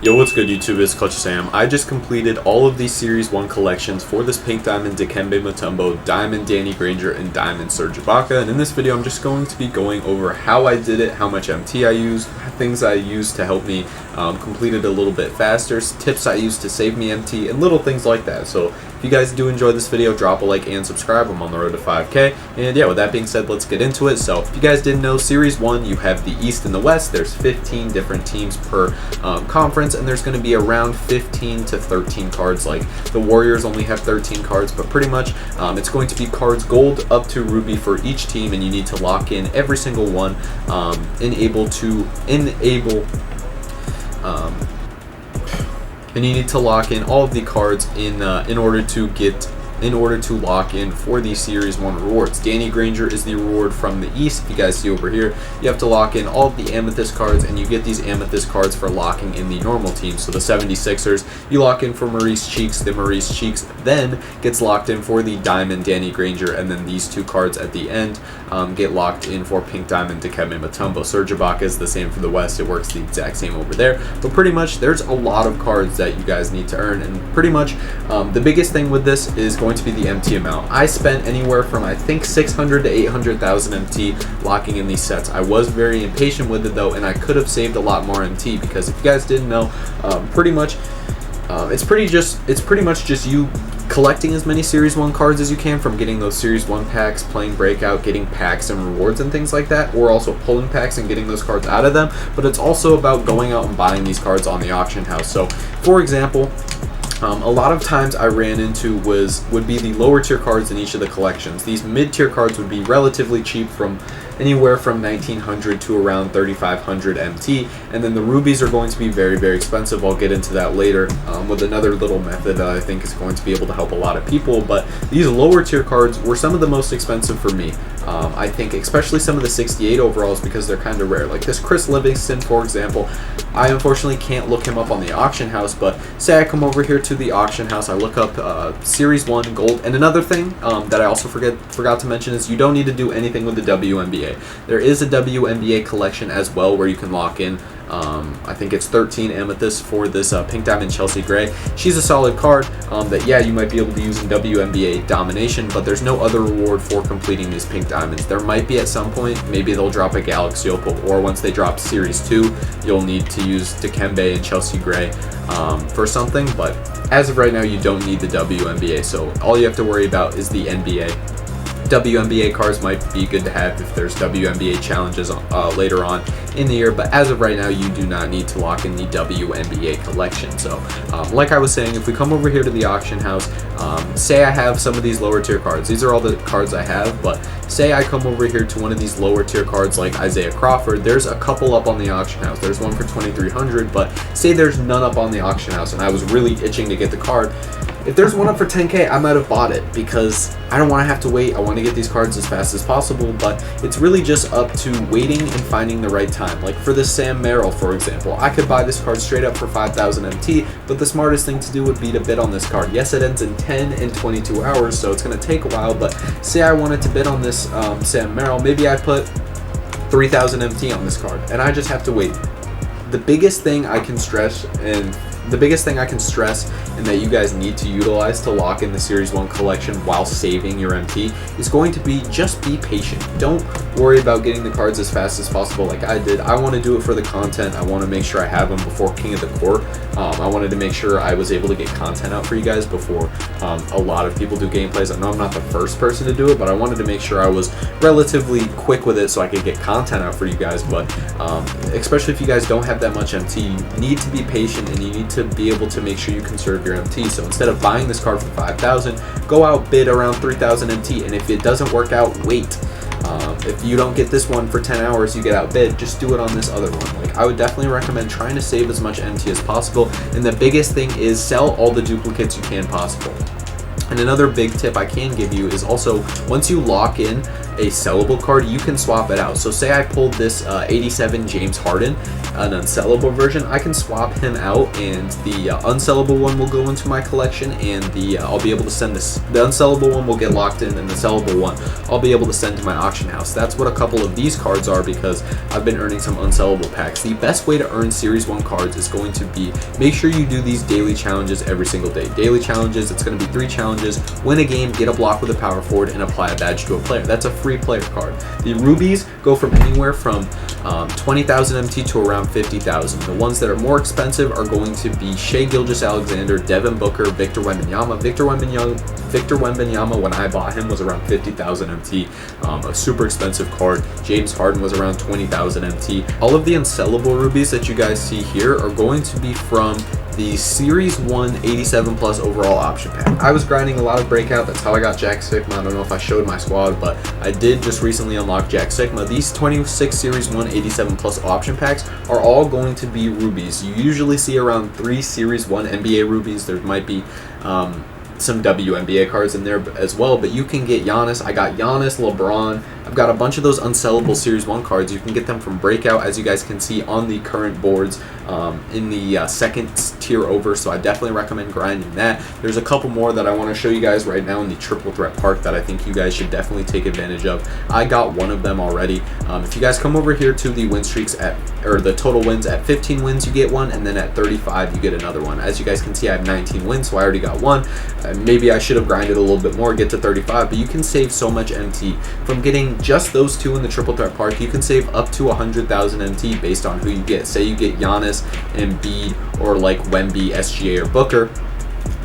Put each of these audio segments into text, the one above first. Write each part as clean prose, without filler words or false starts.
Yo, what's good YouTube, it's Clutch Sam. I just completed all of these Series 1 collections for this Pink Diamond Dikembe Mutombo, Diamond Danny Granger, and Diamond Serge Ibaka, and in this video I'm just going to be going over how I did it, how much MT I used, things I used to help me complete it a little bit faster, tips I used to save me MT, and little things like that. So if you guys do enjoy this video, drop a like and subscribe. I'm on the road to 5K, and yeah, with that being said, let's get into it. So if you guys didn't know, Series 1, you have the East and the West. There's 15 different teams per conference, and there's going to be around 15 to 13 cards. Like the Warriors only have 13 cards, but pretty much it's going to be cards gold up to ruby for each team, and you need to lock in every single one, and you need to lock in all of the cards in order to lock in for the Series 1 rewards. Danny Granger is the reward from the East. If you guys see over here, you have to lock in all of the Amethyst cards, and you get these Amethyst cards for locking in the normal team. So the 76ers, you lock in for Maurice Cheeks. The Maurice Cheeks then gets locked in for the Diamond Danny Granger, and then these two cards at the end get locked in for Pink Diamond Dikembe Mutombo. Serge Ibaka is the same for the West. It works the exact same over there. But pretty much, there's a lot of cards that you guys need to earn, and pretty much the biggest thing with this is going to be the MT amount. I spent anywhere from I think 600 to 800,000 MT locking in these sets. I was very impatient with it though, and I could have saved a lot more MT, because if you guys didn't know, pretty much it's pretty much just you collecting as many Series 1 cards as you can from getting those Series 1 packs, playing Breakout, getting packs and rewards and things like that, or also pulling packs and getting those cards out of them. But it's also about going out and buying these cards on the auction house. So for example, a lot of times I ran into would be the lower tier cards in each of the collections. These mid tier cards would be relatively cheap, from anywhere from 1900 to around 3500 MT, and then the rubies are going to be very, very expensive. I'll get into that later with another little method that I think is going to be able to help a lot of people. But these lower tier cards were some of the most expensive for me. I think especially some of the 68 overalls, because they're kind of rare. Like this Chris Livingston, for example, I unfortunately can't look him up on the auction house, but say I come over here to the auction house, I look up Series 1 gold. And another thing that I also forgot to mention is you don't need to do anything with the WNBA. There is a WNBA collection as well where you can lock in I think it's 13 Amethyst for this Pink Diamond Chelsea Gray. She's a solid card that, yeah, you might be able to use in WNBA Domination, but there's no other reward for completing these Pink Diamonds. There might be at some point. Maybe they'll drop a Galaxy Opal, or once they drop Series 2, you'll need to use Dikembe and Chelsea Gray for something, but as of right now, you don't need the WNBA, so all you have to worry about is the NBA. WNBA cards might be good to have if there's WNBA challenges later on in the year, but as of right now, you do not need to lock in the WNBA collection. So like I was saying, if we come over here to the auction house, say I have some of these lower tier cards. These are all the cards I have, but say I come over here to one of these lower tier cards like Isaiah Crawford. There's a couple up on the auction house. There's one for 2300, but say there's none up on the auction house and I was really itching to get the card. If there's one up for 10K, I might have bought it, because I don't want to have to wait. I want to get these cards as fast as possible, but it's really just up to waiting and finding the right time. Like for this Sam Merrill, for example, I could buy this card straight up for 5,000 MT, but the smartest thing to do would be to bid on this card. Yes, it ends in 10 and 22 hours, so it's going to take a while, but say I wanted to bid on this Sam Merrill, maybe I put 3,000 MT on this card, and I just have to wait. The biggest thing I can stress and that you guys need to utilize to lock in the Series 1 collection while saving your MT is going to be just be patient. Don't worry about getting the cards as fast as possible like I did. I want to do it for the content. I want to make sure I have them before King of the Court. I wanted to make sure I was able to get content out for you guys before a lot of people do gameplays. I know I'm not the first person to do it, but I wanted to make sure I was relatively quick with it so I could get content out for you guys. But especially if you guys don't have that much MT, you need to be patient, and you need to be able to make sure you conserve your MT. So instead of buying this card for 5,000, go out, bid around 3,000 MT, and if it doesn't work out, wait. If you don't get this one for 10 hours, you get outbid, just do it on this other one. Like, I would definitely recommend trying to save as much MT as possible, and the biggest thing is sell all the duplicates you can possible. And another big tip I can give you is also, once you lock in a sellable card, you can swap it out. So say I pulled this 87 James Harden, an unsellable version, I can swap him out, and the unsellable one will go into my collection, and I'll be able to send this. The unsellable one will get locked in, and the sellable one I'll be able to send to my auction house. That's what a couple of these cards are, because I've been earning some unsellable packs. The best way to earn Series 1 cards is going to be, make sure you do these daily challenges every single day. Daily challenges, it's going to be 3 challenges: win a game, get a block with a power forward, and apply a badge to a player. That's a free player card. The rubies go from anywhere from 20,000 MT to around 50,000. The ones that are more expensive are going to be Shai Gilgeous-Alexander, Devin Booker, Victor Wembanyama. Victor Wembanyama, when I bought him, was around 50,000 MT, a super expensive card. James Harden was around 20,000 MT. All of the unsellable rubies that you guys see here are going to be from the Series 1 87 plus overall option pack. I was grinding a lot of breakout. That's how I got Jack Sigma. I don't know if I showed my squad, but I did just recently unlock Jack Sigma. These 26 Series 1 87 plus option packs are all going to be rubies. You usually see around 3 Series 1 NBA rubies. There might be some WNBA cards in there as well, but you can get Giannis. I got Giannis, LeBron. I've got a bunch of those unsellable Series 1 cards. You can get them from Breakout, as you guys can see on the current boards in the second tier over, so I definitely recommend grinding that. There's a couple more that I want to show you guys right now in the Triple Threat Park that I think you guys should definitely take advantage of. I got one of them already. If you guys come over here to the win streaks or the total wins, at 15 wins you get one, and then at 35 you get another one. As you guys can see, I have 19 wins, so I already got one. Maybe I should have grinded a little bit more, get to 35, but you can save so much MT from getting just those two in the Triple Threat Park. You can save up to 100,000 MT based on who you get. Say you get Giannis, Embiid, or like Wemby, SGA, or Booker.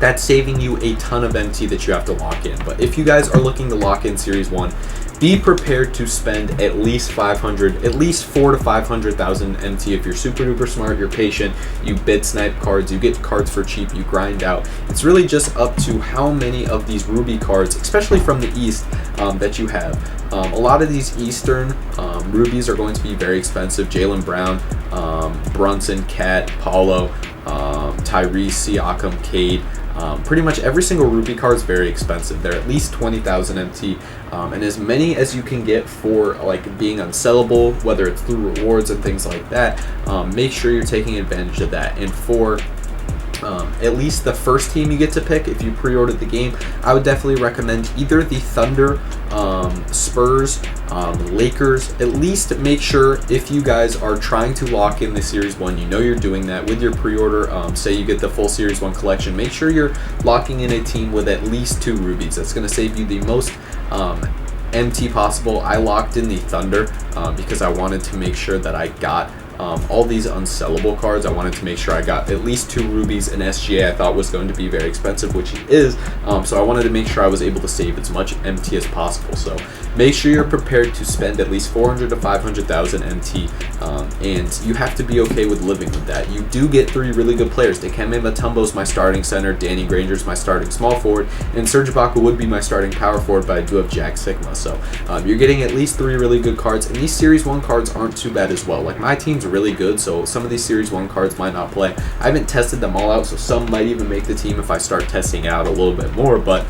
That's saving you a ton of MT that you have to lock in. But if you guys are looking to lock in Series 1, be prepared to spend at least 400 to 500,000 MT. If you're super duper smart, you're patient, you bid snipe cards, you get cards for cheap, you grind out. It's really just up to how many of these ruby cards, especially from the East, that you have. A lot of these Eastern rubies are going to be very expensive. Jaylen Brown, Brunson, Cat, Paulo, Tyrese, Siakam, Cade. Pretty much every single ruby card is very expensive. They're at least 20,000 MT, and as many as you can get for like being unsellable, whether it's through rewards and things like that. Make sure you're taking advantage of that. And for at least the first team you get to pick, if you pre-ordered the game, I would definitely recommend either the Thunder, Spurs, Lakers. At least make sure, if you guys are trying to lock in the Series 1, you know you're doing that with your pre-order. Say you get the full Series 1 collection, make sure you're locking in a team with at least 2 rubies. That's going to save you the most MT possible. I locked in the Thunder because I wanted to make sure that I got all these unsellable cards. I wanted to make sure I got at least 2 rubies, and SGA I thought was going to be very expensive, which it is. So I wanted to make sure I was able to save as much MT as possible. So make sure you're prepared to spend at least 400 to 500,000 MT, and you have to be okay with living with that. You do get 3 really good players. Dikembe Mutombo's my starting center, Danny Granger's my starting small forward, and Serge Ibaka would be my starting power forward, but I do have Jack Sigma. So you're getting at least 3 really good cards, and these Series 1 cards aren't too bad as well. Like, my team's really good, so some of these Series 1 cards might not play. I haven't tested them all out, so some might even make the team if I start testing out a little bit more, but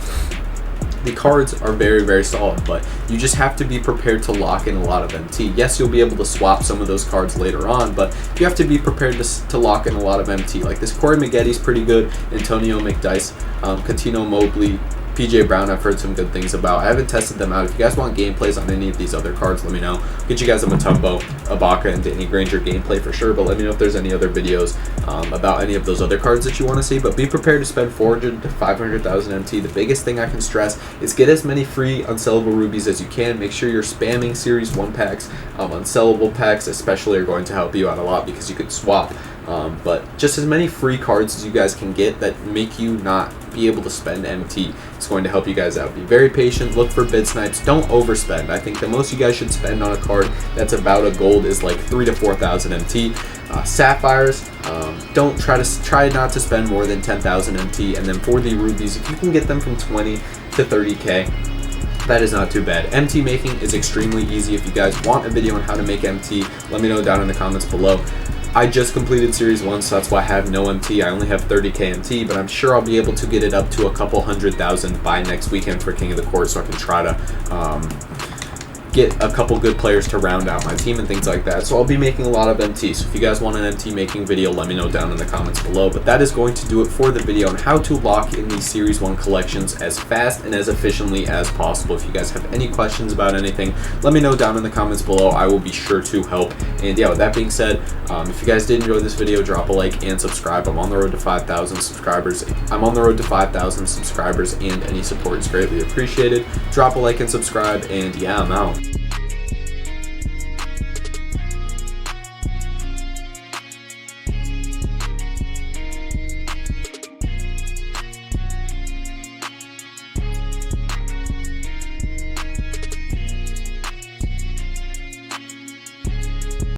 the cards are very, very solid. But you just have to be prepared to lock in a lot of MT. Yes, you'll be able to swap some of those cards later on, but you have to be prepared to lock in a lot of MT. Like this Corey Maggetti's pretty good, Antonio McDyess, Coutinho Mobley, PJ Brown, I've heard some good things about. I haven't tested them out. If you guys want gameplays on any of these other cards, let me know. I'll get you guys a Mutombo, Ibaka, and Danny Granger gameplay for sure, but let me know if there's any other videos about any of those other cards that you want to see. But be prepared to spend 400 to 500,000 MT. The biggest thing I can stress is get as many free unsellable rubies as you can. Make sure you're spamming Series 1 packs. Unsellable packs especially are going to help you out a lot because you could swap. But just as many free cards as you guys can get that make you not be able to spend MT. It's going to help you guys out. Be very patient. Look for bid snipes. Don't overspend. I think the most you guys should spend on a card that's about a gold is like 3,000 to 4,000 MT. Sapphires, try not to spend more than 10,000 MT. And then for the rubies, if you can get them from 20 to 30k, that is not too bad. MT making is extremely easy. If you guys want a video on how to make MT, let me know down in the comments below. I just completed Series 1, so that's why I have no MT. I only have 30k MT, but I'm sure I'll be able to get it up to a couple 100,000 by next weekend for King of the Court, so I can try to get a couple good players to round out my team and things like that. So I'll be making a lot of MTs. So if you guys want an MT making video, let me know down in the comments below. But that is going to do it for the video on how to lock in these Series 1 collections as fast and as efficiently as possible. If you guys have any questions about anything, let me know down in the comments below. I will be sure to help. And yeah, with that being said, if you guys did enjoy this video, drop a like and subscribe. I'm on the road to 5,000 subscribers. And any support is greatly appreciated. Drop a like and subscribe, and yeah, I'm out.